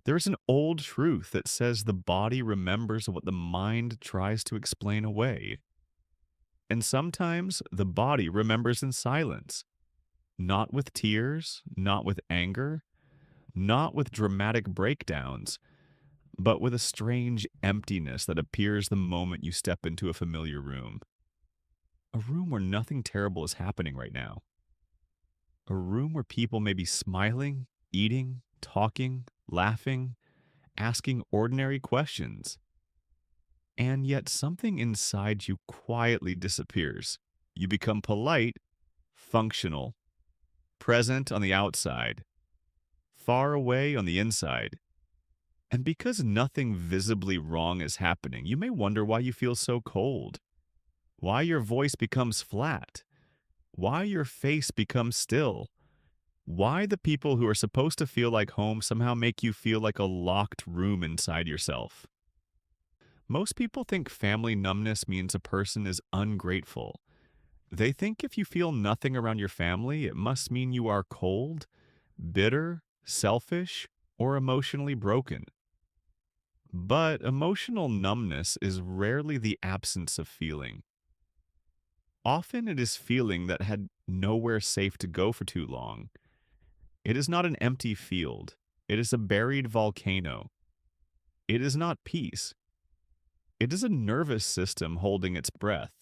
There's an old truth that says the body remembers what the mind tries to explain away. And sometimes the body remembers in silence, not with tears, not with anger, not with dramatic breakdowns, but with a strange emptiness that appears the moment you step into a familiar room. A room where nothing terrible is happening right now. A room where people may be smiling, eating, talking, laughing, asking ordinary questions. And yet something inside you quietly disappears. You become polite, functional, present on the outside, far away on the inside. And because nothing visibly wrong is happening, you may wonder why you feel so cold, why your voice becomes flat, why your face becomes still, why the people who are supposed to feel like home somehow make you feel like a locked room inside yourself. Most people think family numbness means a person is ungrateful. They think if you feel nothing around your family, it must mean you are cold, bitter, selfish, or emotionally broken. But emotional numbness is rarely the absence of feeling. Often it is feeling that had nowhere safe to go for too long. It is not an empty field. It is a buried volcano. It is not peace. It is a nervous system holding its breath.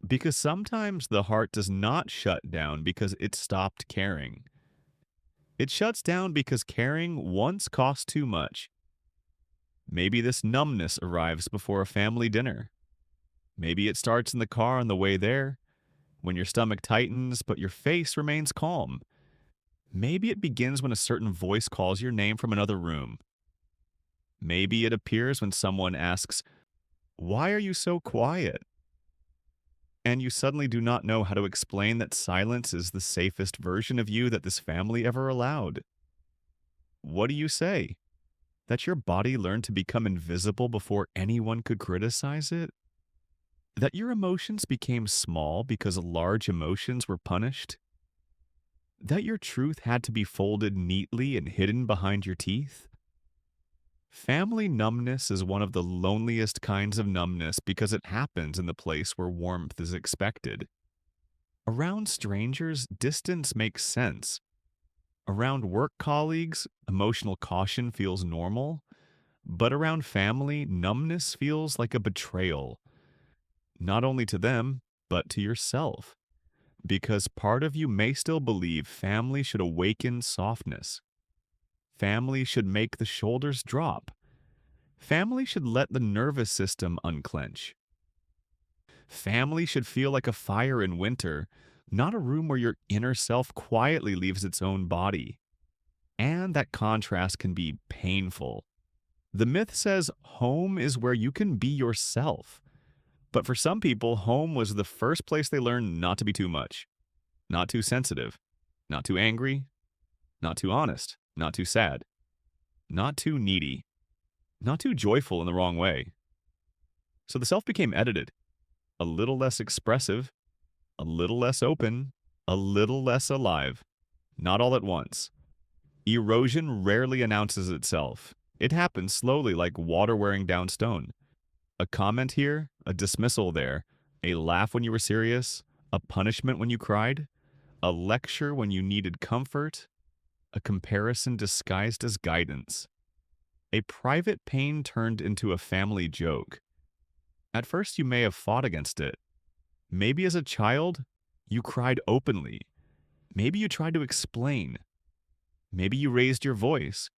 Because sometimes the heart does not shut down because it stopped caring. It shuts down because caring once cost too much. Maybe this numbness arrives before a family dinner. Maybe it starts in the car on the way there, when your stomach tightens but your face remains calm. Maybe it begins when a certain voice calls your name from another room. Maybe it appears when someone asks, "Why are you so quiet?" And you suddenly do not know how to explain that silence is the safest version of you that this family ever allowed. What do you say? That your body learned to become invisible before anyone could criticize it? That your emotions became small because large emotions were punished? That your truth had to be folded neatly and hidden behind your teeth? Family numbness is one of the loneliest kinds of numbness because it happens in the place where warmth is expected. Around strangers, distance makes sense. Around work colleagues, emotional caution feels normal. But around family, numbness feels like a betrayal, not only to them, but to yourself. Because part of you may still believe family should awaken softness. Family should make the shoulders drop. Family should let the nervous system unclench. Family should feel like a fire in winter, not a room where your inner self quietly leaves its own body. And that contrast can be painful. The myth says home is where you can be yourself. But for some people, home was the first place they learned not to be too much, not too sensitive, not too angry, not too honest, not too sad, not too needy, not too joyful in the wrong way. So the self became edited, a little less expressive, a little less open, a little less alive, not all at once. Erosion rarely announces itself. It happens slowly like water wearing down stone. A comment here, a dismissal there, a laugh when you were serious, a punishment when you cried, a lecture when you needed comfort, a comparison disguised as guidance. A private pain turned into a family joke. At first, you may have fought against it. Maybe as a child, you cried openly. Maybe you tried to explain. Maybe you raised your voice.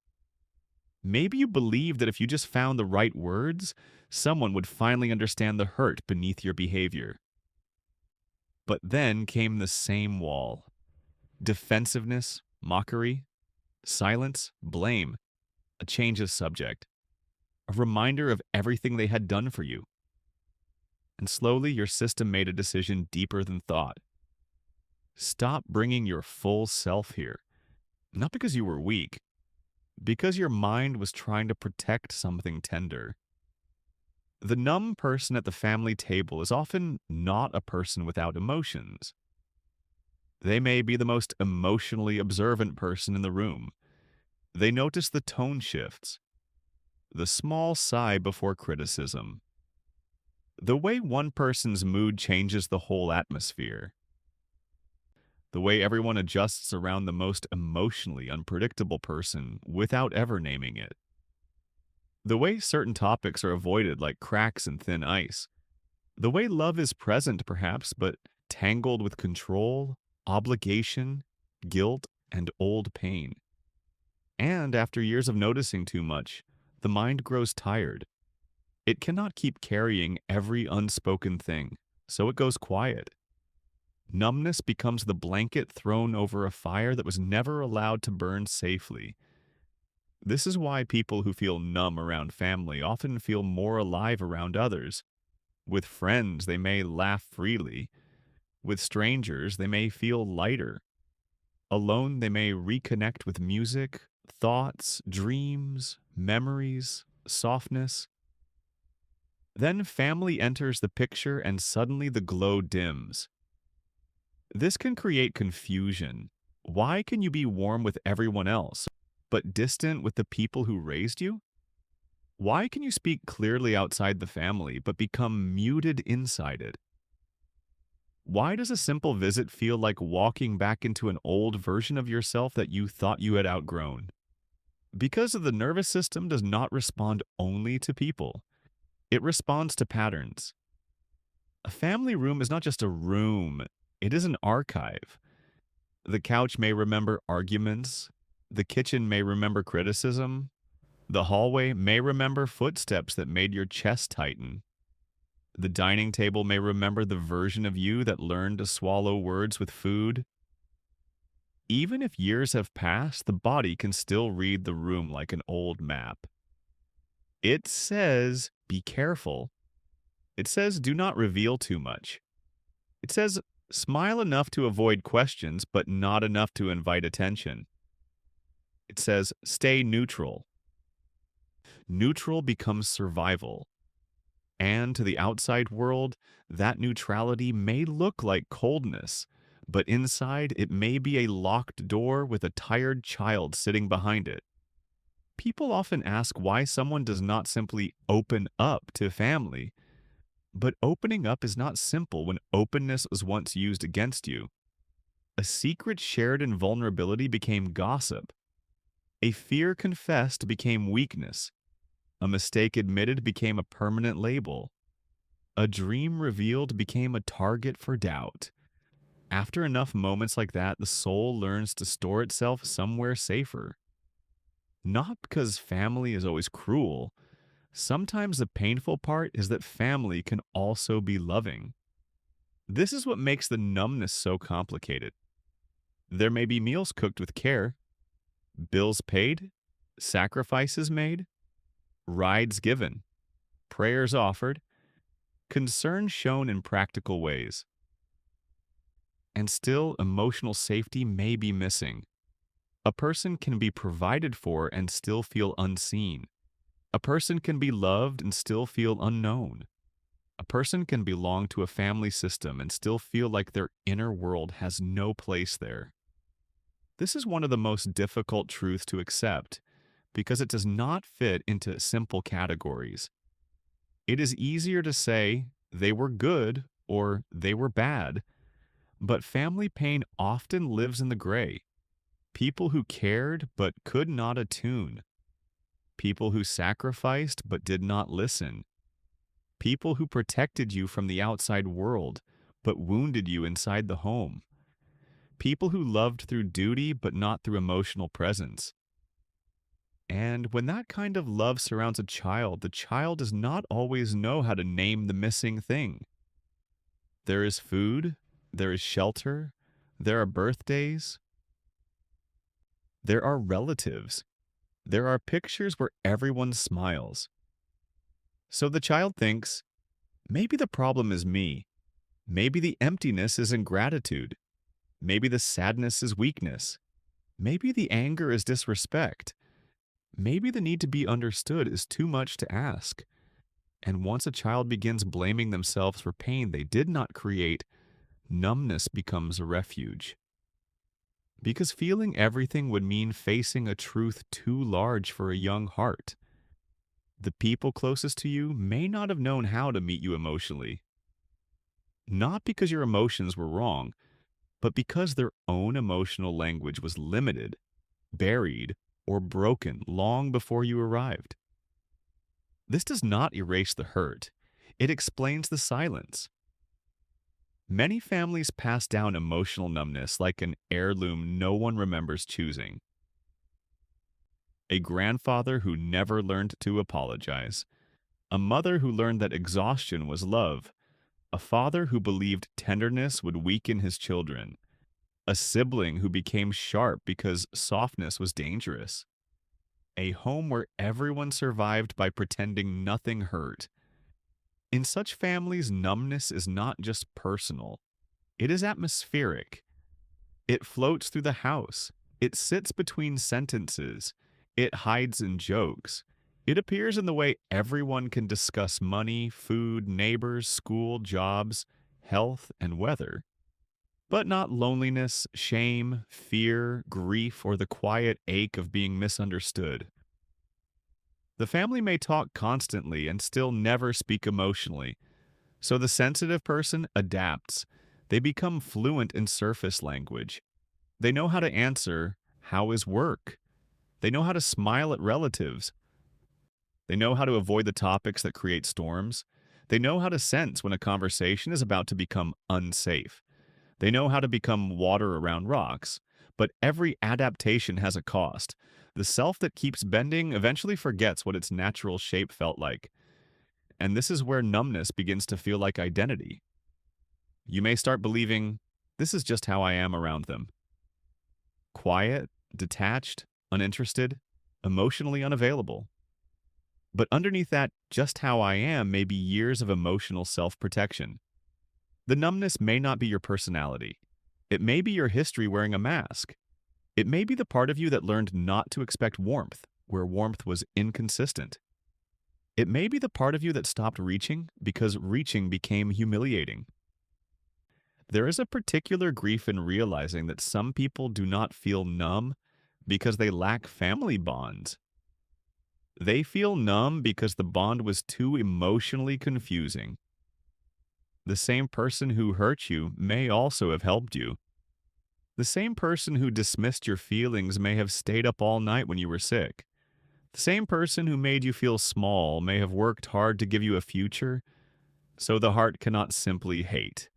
Maybe you believed that if you just found the right words, someone would finally understand the hurt beneath your behavior. But then came the same wall. Defensiveness, mockery, silence, blame, a change of subject, a reminder of everything they had done for you. And slowly your system made a decision deeper than thought. Stop bringing your full self here. Not because you were weak, because your mind was trying to protect something tender. The numb person at the family table is often not a person without emotions. They may be the most emotionally observant person in the room. They notice the tone shifts, the small sigh before criticism, the way one person's mood changes the whole atmosphere, the way everyone adjusts around the most emotionally unpredictable person without ever naming it, the way certain topics are avoided like cracks in thin ice, the way love is present perhaps, but tangled with control, obligation, guilt, and old pain. And after years of noticing too much, the mind grows tired. It cannot keep carrying every unspoken thing, so it goes quiet. Numbness becomes the blanket thrown over a fire that was never allowed to burn safely. This is why people who feel numb around family often feel more alive around others. With friends, they may laugh freely. With strangers, they may feel lighter. Alone, they may reconnect with music, thoughts, dreams, memories, softness. Then family enters the picture and suddenly the glow dims. This can create confusion. Why can you be warm with everyone else, but distant with the people who raised you? Why can you speak clearly outside the family, but become muted inside it? Why does a simple visit feel like walking back into an old version of yourself that you thought you had outgrown? Because the nervous system does not respond only to people, it responds to patterns. A family room is not just a room, it is an archive. The couch may remember arguments, the kitchen may remember criticism, the hallway may remember footsteps that made your chest tighten. The dining table may remember the version of you that learned to swallow words with food. Even if years have passed, the body can still read the room like an old map. It says, be careful. It says, do not reveal too much. It says, smile enough to avoid questions, but not enough to invite attention. It says, stay neutral. Neutral becomes survival. And to the outside world, that neutrality may look like coldness, but inside it may be a locked door with a tired child sitting behind it. People often ask why someone does not simply open up to family. But opening up is not simple when openness was once used against you. A secret shared in vulnerability became gossip. A fear confessed became weakness. A mistake admitted became a permanent label. A dream revealed became a target for doubt. After enough moments like that, the soul learns to store itself somewhere safer. Not because family is always cruel. Sometimes the painful part is that family can also be loving. This is what makes the numbness so complicated. There may be meals cooked with care, bills paid, sacrifices made, rides given, prayers offered, concern shown in practical ways. And still, emotional safety may be missing. A person can be provided for and still feel unseen. A person can be loved and still feel unknown. A person can belong to a family system and still feel like their inner world has no place there. This is one of the most difficult truths to accept because it does not fit into simple categories. It is easier to say they were good or they were bad, but family pain often lives in the gray. People who cared but could not attune. People who sacrificed but did not listen. People who protected you from the outside world but wounded you inside the home. People who loved through duty but not through emotional presence. And when that kind of love surrounds a child, the child does not always know how to name the missing thing. There is food, there is shelter, there are birthdays, there are relatives, there are pictures where everyone smiles. So the child thinks, maybe the problem is me. Maybe the emptiness is ingratitude. Maybe the sadness is weakness. Maybe the anger is disrespect. Maybe the need to be understood is too much to ask. And once a child begins blaming themselves for pain they did not create, numbness becomes a refuge. Because feeling everything would mean facing a truth too large for a young heart. The people closest to you may not have known how to meet you emotionally, not because your emotions were wrong, but because their own emotional language was limited, buried, or broken long before you arrived. This does not erase the hurt, it explains the silence. Many families pass down emotional numbness like an heirloom no one remembers choosing. A grandfather who never learned to apologize, a mother who learned that exhaustion was love, a father who believed tenderness would weaken his children, a sibling who became sharp because softness was dangerous, a home where everyone survived by pretending nothing hurt. In such families, numbness is not just personal, it is atmospheric. It floats through the house. It sits between sentences. It hides in jokes. It appears in the way everyone can discuss money, food, neighbors, school, jobs, health, and weather. But not loneliness, shame, fear, grief, or the quiet ache of being misunderstood. The family may talk constantly and still never speak emotionally, so the sensitive person adapts. They become fluent in surface language. They know how to answer, "How is work?" They know how to smile at relatives. They know how to avoid the topics that create storms. They know how to sense when a conversation is about to become unsafe. They know how to become water around rocks. But every adaptation has a cost. The self that keeps bending eventually forgets what its natural shape felt like. And this is where numbness begins to feel like identity. You may start believing, this is just how I am around them. Quiet, detached, uninterested, emotionally unavailable. But underneath that, just how I am may be years of emotional self protection. The numbness may not be your personality. It may be your history wearing a mask. It may be the part of you that learned not to expect warmth, where warmth was inconsistent. It may be the part of you that stopped reaching because reaching became humiliating. There is a particular grief in realizing that some people do not feel numb because they lack family bonds. They feel numb because the bond was too emotionally confusing. The same person who hurt you may also have helped you. The same person who dismissed your feelings may have stayed up all night when you were sick. The same person who made you feel small may have worked hard to give you a future, so the heart cannot simply hate.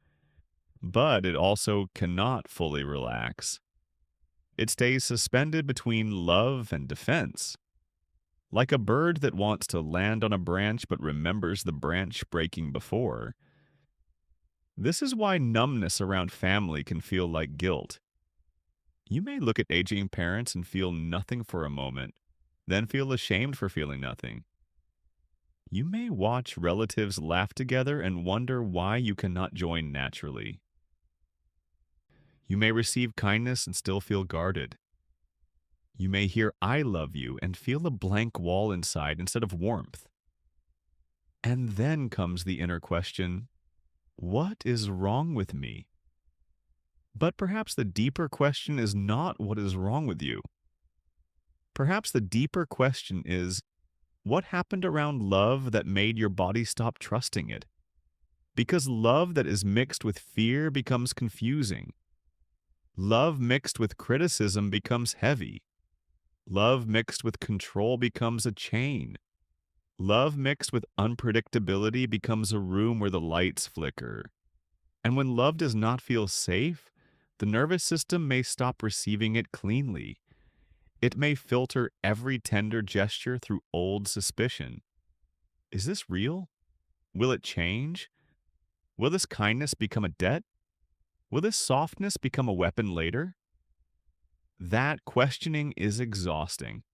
But it also cannot fully relax. It stays suspended between love and defense. Like a bird that wants to land on a branch but remembers the branch breaking before. This is why numbness around family can feel like guilt. You may look at aging parents and feel nothing for a moment, then feel ashamed for feeling nothing. You may watch relatives laugh together and wonder why you cannot join naturally. You may receive kindness and still feel guarded. You may hear "I love you" and feel a blank wall inside instead of warmth. And then comes the inner question, what is wrong with me? But perhaps the deeper question is not what is wrong with you. Perhaps the deeper question is, what happened around love that made your body stop trusting it? Because love that is mixed with fear becomes confusing. Love mixed with criticism becomes heavy. Love mixed with control becomes a chain. Love mixed with unpredictability becomes a room where the lights flicker. And when love does not feel safe, the nervous system may stop receiving it cleanly. It may filter every tender gesture through old suspicion. Is this real? Will it change? Will this kindness become a debt? Will this softness become a weapon later? That questioning is exhausting.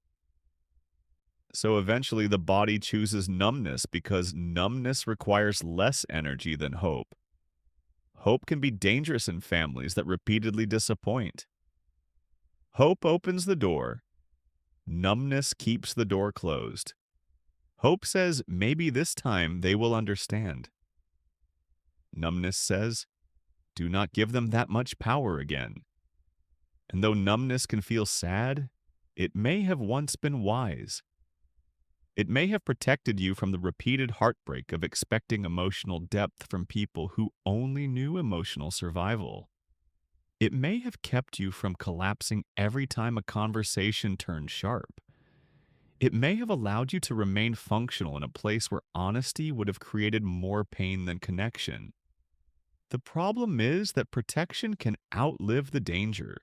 So eventually the body chooses numbness because numbness requires less energy than hope. Hope can be dangerous in families that repeatedly disappoint. Hope opens the door. Numbness keeps the door closed. Hope says maybe this time they will understand. Numbness says, do not give them that much power again. And though numbness can feel sad, it may have once been wise. It may have protected you from the repeated heartbreak of expecting emotional depth from people who only knew emotional survival. It may have kept you from collapsing every time a conversation turned sharp. It may have allowed you to remain functional in a place where honesty would have created more pain than connection. The problem is that protection can outlive the danger.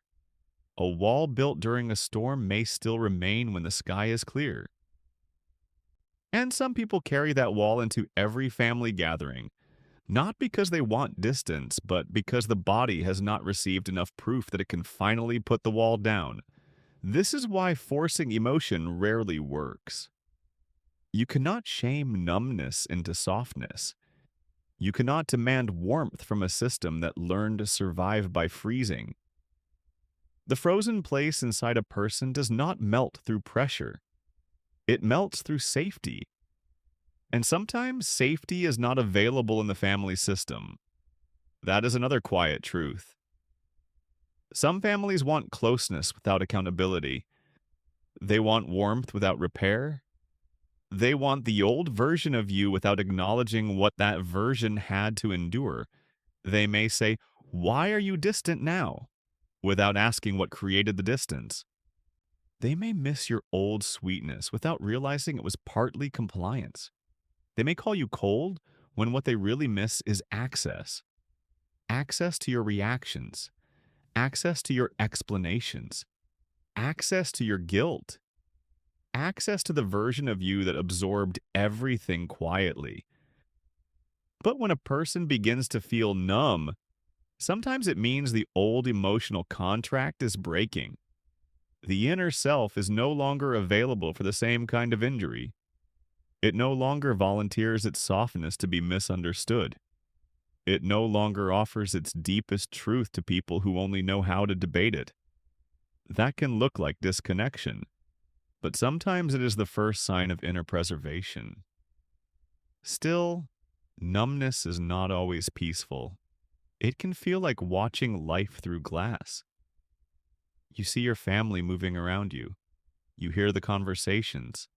A wall built during a storm may still remain when the sky is clear. And some people carry that wall into every family gathering, not because they want distance, but because the body has not received enough proof that it can finally put the wall down. This is why forcing emotion rarely works. You cannot shame numbness into softness. You cannot demand warmth from a system that learned to survive by freezing. The frozen place inside a person does not melt through pressure. It melts through safety. And sometimes safety is not available in the family system. That is another quiet truth. Some families want closeness without accountability. They want warmth without repair. They want the old version of you without acknowledging what that version had to endure. They may say, "Why are you distant now?" without asking what created the distance. They may miss your old sweetness without realizing it was partly compliance. They may call you cold when what they really miss is access. Access to your reactions, access to your explanations, access to your guilt, access to the version of you that absorbed everything quietly. But when a person begins to feel numb, sometimes it means the old emotional contract is breaking. The inner self is no longer available for the same kind of injury. It no longer volunteers its softness to be misunderstood. It no longer offers its deepest truth to people who only know how to debate it. That can look like disconnection, but sometimes it is the first sign of inner preservation. Still, numbness is not always peaceful. It can feel like watching life through glass. You see your family moving around you. You hear the conversations.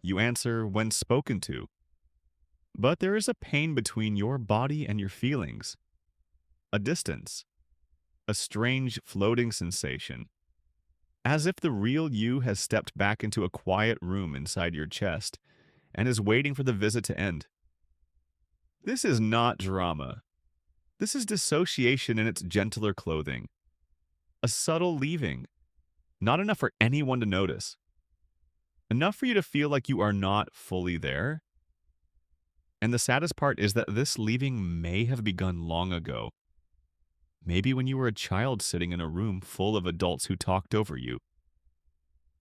You answer when spoken to. But there is a pain between your body and your feelings. A distance. A strange floating sensation. As if the real you has stepped back into a quiet room inside your chest and is waiting for the visit to end. This is not drama. This is dissociation in its gentler clothing. A subtle leaving. Not enough for anyone to notice. Enough for you to feel like you are not fully there. And the saddest part is that this leaving may have begun long ago. Maybe when you were a child sitting in a room full of adults who talked over you.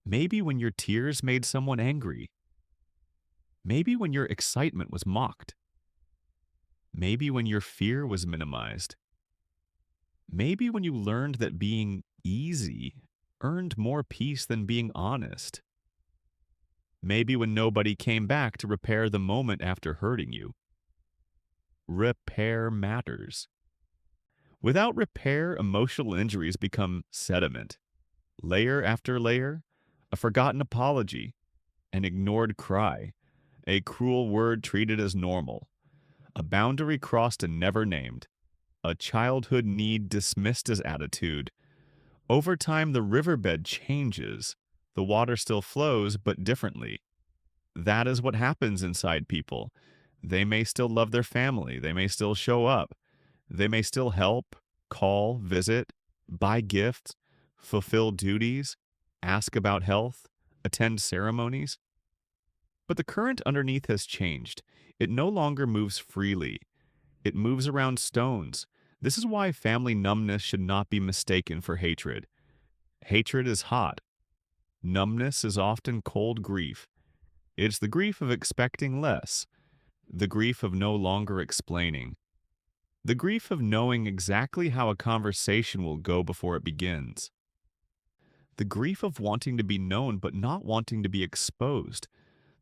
Maybe when your tears made someone angry. Maybe when your excitement was mocked. Maybe when your fear was minimized. Maybe when you learned that being easy earned more peace than being honest. Maybe when nobody came back to repair the moment after hurting you. Repair matters. Without repair, emotional injuries become sediment. Layer after layer, a forgotten apology, an ignored cry, a cruel word treated as normal, a boundary crossed and never named, a childhood need dismissed as attitude. Over time, the riverbed changes. The water still flows, but differently. That is what happens inside people. They may still love their family. They may still show up. They may still help, call, visit, buy gifts, fulfill duties, ask about health, attend ceremonies. But the current underneath has changed. It no longer moves freely. It moves around stones. This is why family numbness should not be mistaken for hatred. Hatred is hot. Numbness is often cold grief. It's the grief of expecting less, the grief of no longer explaining, the grief of knowing exactly how a conversation will go before it begins, the grief of wanting to be known but not wanting to be exposed,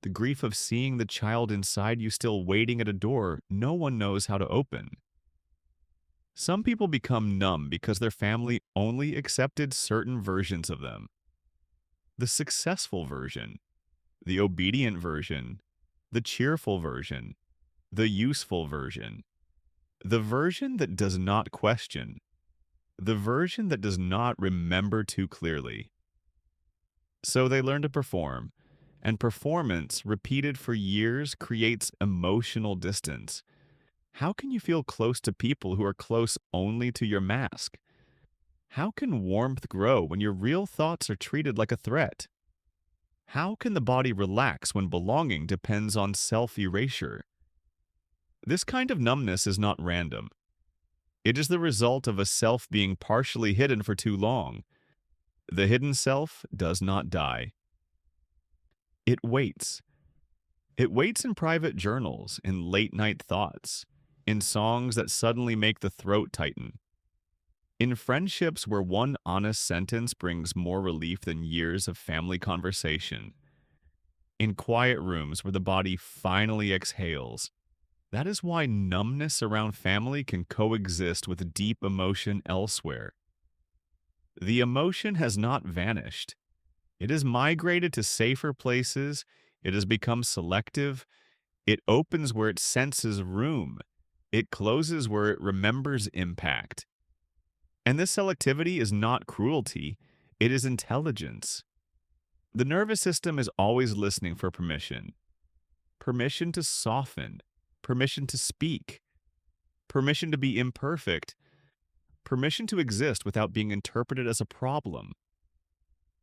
the grief of seeing the child inside you still waiting at a door no one knows how to open. Some people become numb because their family only accepted certain versions of them: the successful version, the obedient version, the cheerful version, the useful version, the version that does not question, the version that does not remember too clearly. So they learn to perform, and performance, repeated for years, creates emotional distance. How can you feel close to people who are close only to your mask? How can warmth grow when your real thoughts are treated like a threat? How can the body relax when belonging depends on self erasure? This kind of numbness is not random. It is the result of a self being partially hidden for too long. The hidden self does not die. It waits. It waits in private journals, in late night thoughts, in songs that suddenly make the throat tighten, in friendships where one honest sentence brings more relief than years of family conversation, in quiet rooms where the body finally exhales. That is why numbness around family can coexist with deep emotion elsewhere. The emotion has not vanished. It has migrated to safer places. It has become selective. It opens where it senses room. It closes where it remembers impact. And this selectivity is not cruelty, it is intelligence. The nervous system is always listening for permission: permission to soften, permission to speak, permission to be imperfect, permission to exist without being interpreted as a problem.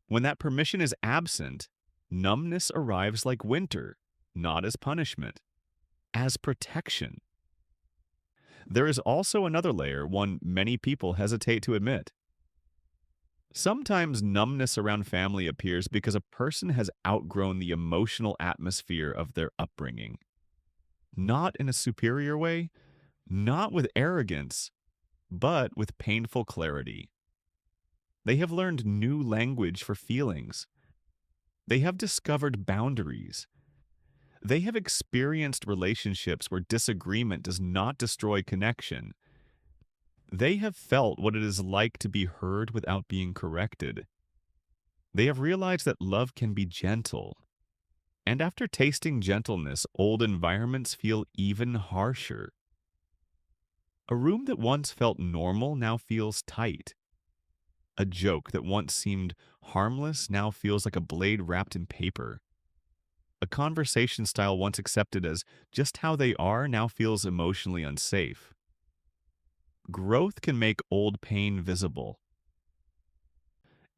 When that permission is absent, numbness arrives like winter, not as punishment, as protection. There is also another layer, one many people hesitate to admit. Sometimes numbness around family appears because a person has outgrown the emotional atmosphere of their upbringing. Not in a superior way, not with arrogance, but with painful clarity. They have learned new language for feelings. They have discovered boundaries. They have experienced relationships where disagreement does not destroy connection. They have felt what it is like to be heard without being corrected. They have realized that love can be gentle. And after tasting gentleness, old environments feel even harsher. A room that once felt normal now feels tight. A joke that once seemed harmless now feels like a blade wrapped in paper. A conversation style once accepted as just how they are now feels emotionally unsafe. Growth can make old pain visible.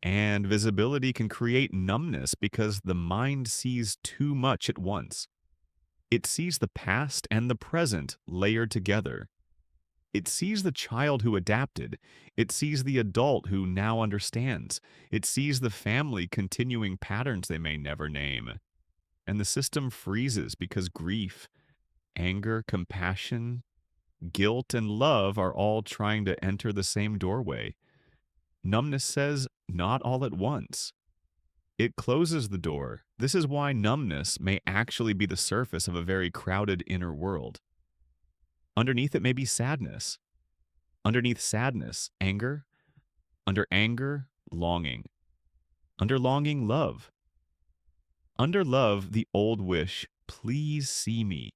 And visibility can create numbness because the mind sees too much at once. It sees the past and the present layered together. It sees the child who adapted. It sees the adult who now understands. It sees the family continuing patterns they may never name. And the system freezes because grief, anger, compassion, guilt, and love are all trying to enter the same doorway. Numbness says, not all at once. It closes the door. This is why numbness may actually be the surface of a very crowded inner world. Underneath it may be sadness. Underneath sadness, anger. Under anger, longing. Under longing, love. Under love, the old wish, please see me.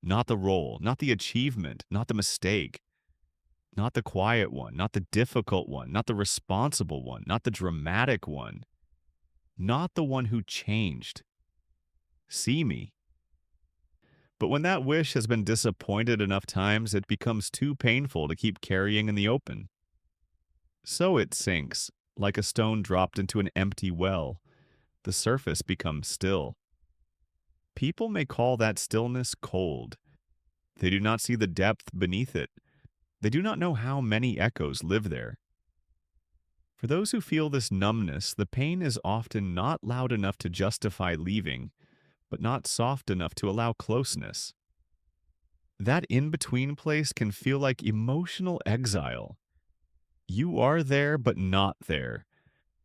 Not the role, not the achievement, not the mistake, not the quiet one, not the difficult one, not the responsible one, not the dramatic one, not the one who changed. See me. But when that wish has been disappointed enough times, it becomes too painful to keep carrying in the open. So it sinks, like a stone dropped into an empty well. The surface becomes still. People may call that stillness cold. They do not see the depth beneath it. They do not know how many echoes live there. For those who feel this numbness, the pain is often not loud enough to justify leaving, but not soft enough to allow closeness. That in-between place can feel like emotional exile. You are there, but not there.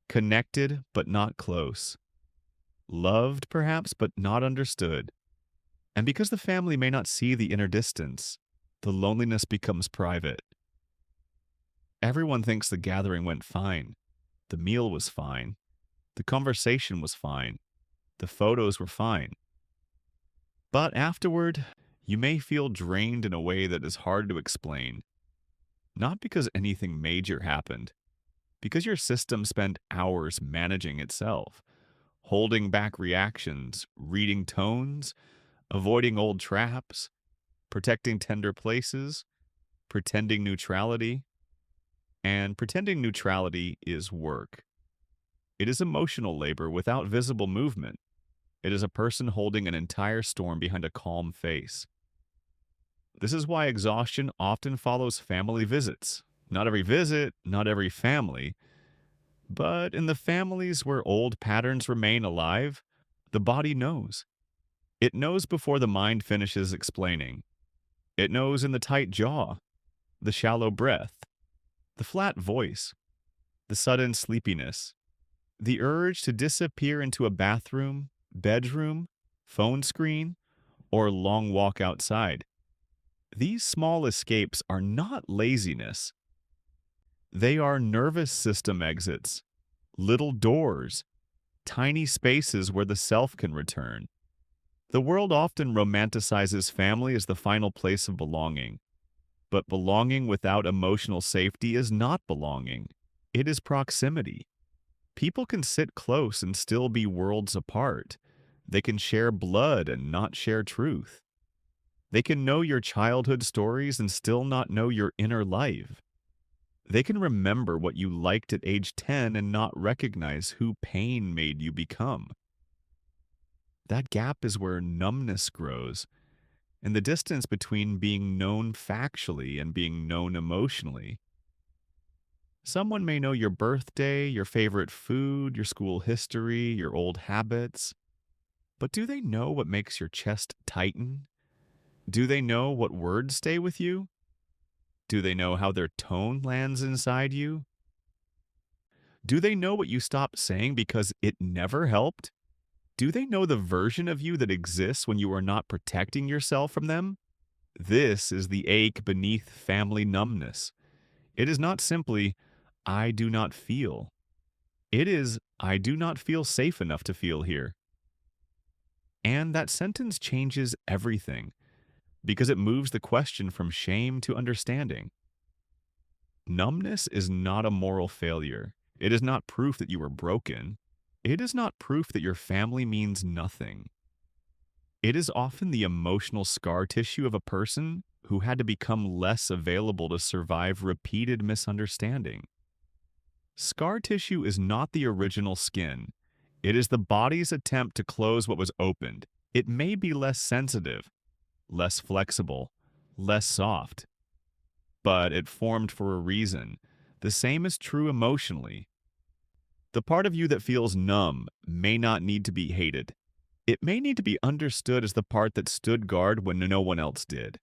Connected, but not close. Loved, perhaps, but not understood. And because the family may not see the inner distance, the loneliness becomes private. Everyone thinks the gathering went fine. The meal was fine. The conversation was fine. The photos were fine. But afterward, you may feel drained in a way that is hard to explain. Not because anything major happened, because your system spent hours managing itself, holding back reactions, reading tones, avoiding old traps, protecting tender places, pretending neutrality. And pretending neutrality is work. It is emotional labor without visible movement. It is a person holding an entire storm behind a calm face. This is why exhaustion often follows family visits. Not every visit, not every family, but in the families where old patterns remain alive, the body knows. It knows before the mind finishes explaining. It knows in the tight jaw, the shallow breath, the flat voice, the sudden sleepiness, the urge to disappear into a bathroom, bedroom, phone screen, or long walk outside. These small escapes are not laziness. They are nervous system exits, little doors, tiny spaces where the self can return. The world often romanticizes family as the final place of belonging, but belonging without emotional safety is not belonging. It is proximity. People can sit close and still be worlds apart. They can share blood and not share truth. They can know your childhood stories and still not know your inner life. They can remember what you liked at age 10 and not recognize who pain made you become. That gap is where numbness grows, and the distance between being known factually and being known emotionally. Someone may know your birthday, your favorite food, your school history, your old habits, but do they know what makes your chest tighten? Do they know what words stay with you? Do they know how their tone lands inside you? Do they know what you stopped saying because it never helped? Do they know the version of you that exists when you are not protecting yourself from them? This is the ache beneath family numbness. It is not simply, I do not feel. It is, I do not feel safe enough to feel here. And that sentence changes everything because it moves the question from shame to understanding. Numbness is not a moral failure. It is not proof that you are broken. It is not proof that your family means nothing. It is often the emotional scar tissue of a person who had to become less available to survive repeated misunderstanding. Scar tissue is not the original skin. It is the body's attempt to close what was opened. It may be less sensitive, less flexible, less soft, but it formed for a reason. The same is true emotionally. The part of you that feels numb may not need to be hated. It may need to be understood as the part that stood guard when no one else did.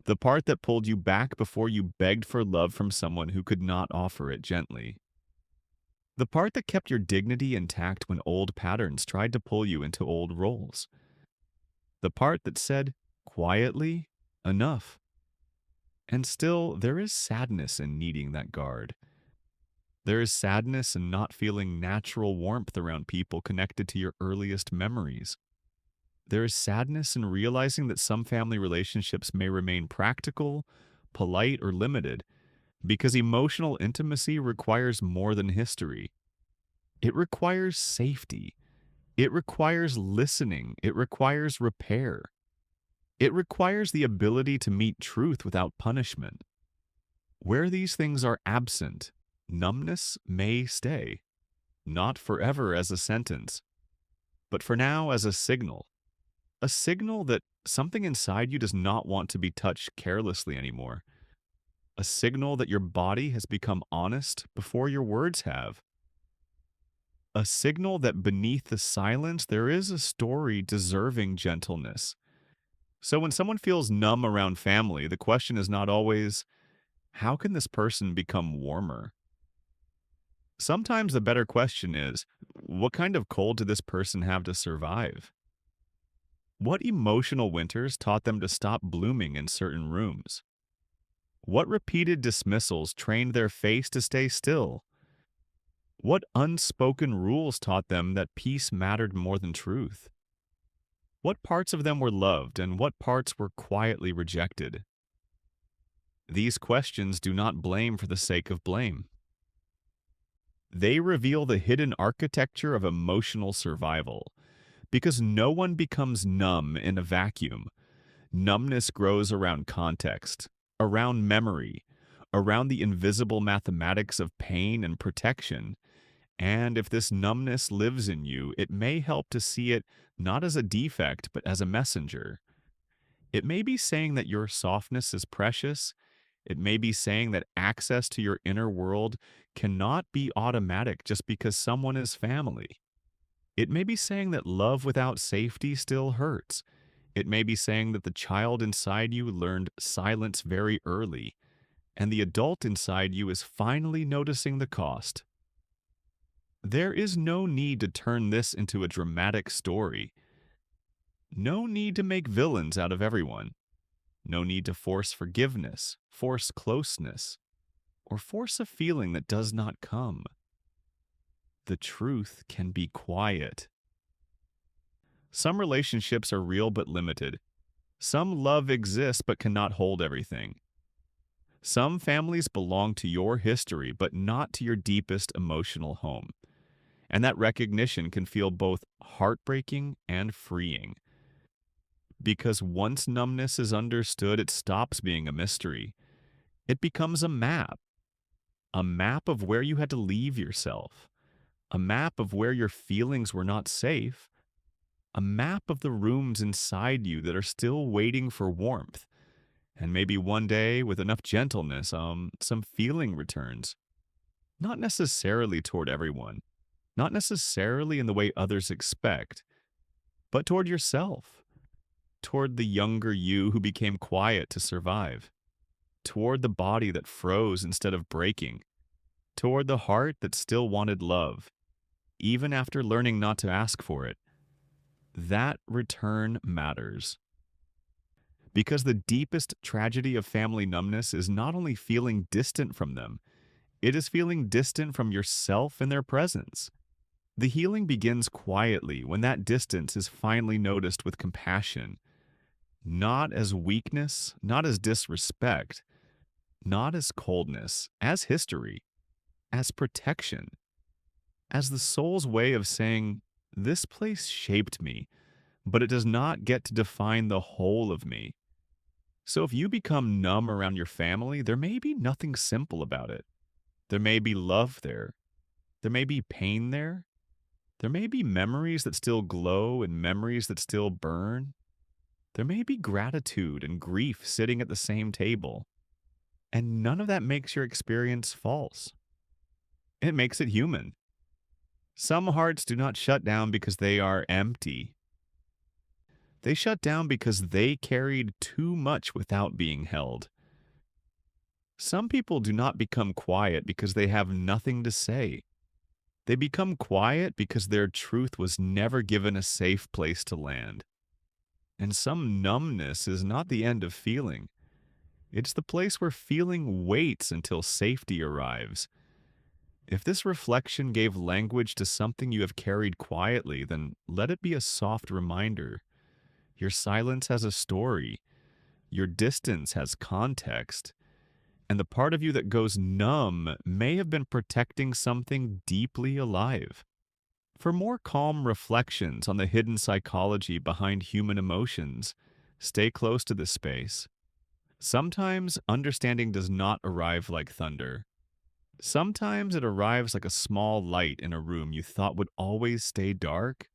The part that pulled you back before you begged for love from someone who could not offer it gently. The part that kept your dignity intact when old patterns tried to pull you into old roles. The part that said, quietly, enough. And still, there is sadness in needing that guard. There is sadness in not feeling natural warmth around people connected to your earliest memories. There is sadness in realizing that some family relationships may remain practical, polite, or limited because emotional intimacy requires more than history. It requires safety. It requires listening. It requires repair. It requires the ability to meet truth without punishment. Where these things are absent, numbness may stay, not forever as a sentence, but for now as a signal that something inside you does not want to be touched carelessly anymore, a signal that your body has become honest before your words have, a signal that beneath the silence there is a story deserving gentleness. So when someone feels numb around family, the question is not always, how can this person become warmer? Sometimes the better question is, what kind of cold did this person have to survive? What emotional winters taught them to stop blooming in certain rooms? What repeated dismissals trained their face to stay still? What unspoken rules taught them that peace mattered more than truth? What parts of them were loved and what parts were quietly rejected? These questions do not blame for the sake of blame. They reveal the hidden architecture of emotional survival. Because no one becomes numb in a vacuum. Numbness grows around context, around memory, around the invisible mathematics of pain and protection. And if this numbness lives in you, it may help to see it not as a defect, but as a messenger. It may be saying that your softness is precious. It may be saying that access to your inner world cannot be automatic just because someone is family. It may be saying that love without safety still hurts. It may be saying that the child inside you learned silence very early, and the adult inside you is finally noticing the cost. There is no need to turn this into a dramatic story. No need to make villains out of everyone. No need to force forgiveness, force closeness, or force a feeling that does not come. The truth can be quiet. Some relationships are real but limited. Some love exists but cannot hold everything. Some families belong to your history but not to your deepest emotional home. And that recognition can feel both heartbreaking and freeing. Because once numbness is understood, it stops being a mystery. It becomes a map of where you had to leave yourself, a map of where your feelings were not safe, a map of the rooms inside you that are still waiting for warmth. And maybe one day, with enough gentleness, some feeling returns. Not necessarily toward everyone, not necessarily in the way others expect, but toward yourself, toward the younger you who became quiet to survive, toward the body that froze instead of breaking, toward the heart that still wanted love, even after learning not to ask for it. That return matters. Because the deepest tragedy of family numbness is not only feeling distant from them, it is feeling distant from yourself in their presence. The healing begins quietly when that distance is finally noticed with compassion, not as weakness, not as disrespect, not as coldness, as history, as protection, as the soul's way of saying, "This place shaped me, but it does not get to define the whole of me." So if you become numb around your family, there may be nothing simple about it. There may be love there. There may be pain there. There may be memories that still glow and memories that still burn. There may be gratitude and grief sitting at the same table. And none of that makes your experience false. It makes it human. Some hearts do not shut down because they are empty. They shut down because they carried too much without being held. Some people do not become quiet because they have nothing to say. They become quiet because their truth was never given a safe place to land. And some numbness is not the end of feeling. It's the place where feeling waits until safety arrives. If this reflection gave language to something you have carried quietly, then let it be a soft reminder. Your silence has a story. Your distance has context. And the part of you that goes numb may have been protecting something deeply alive. For more calm reflections on the hidden psychology behind human emotions, stay close to this space. Sometimes understanding does not arrive like thunder. Sometimes it arrives like a small light in a room you thought would always stay dark,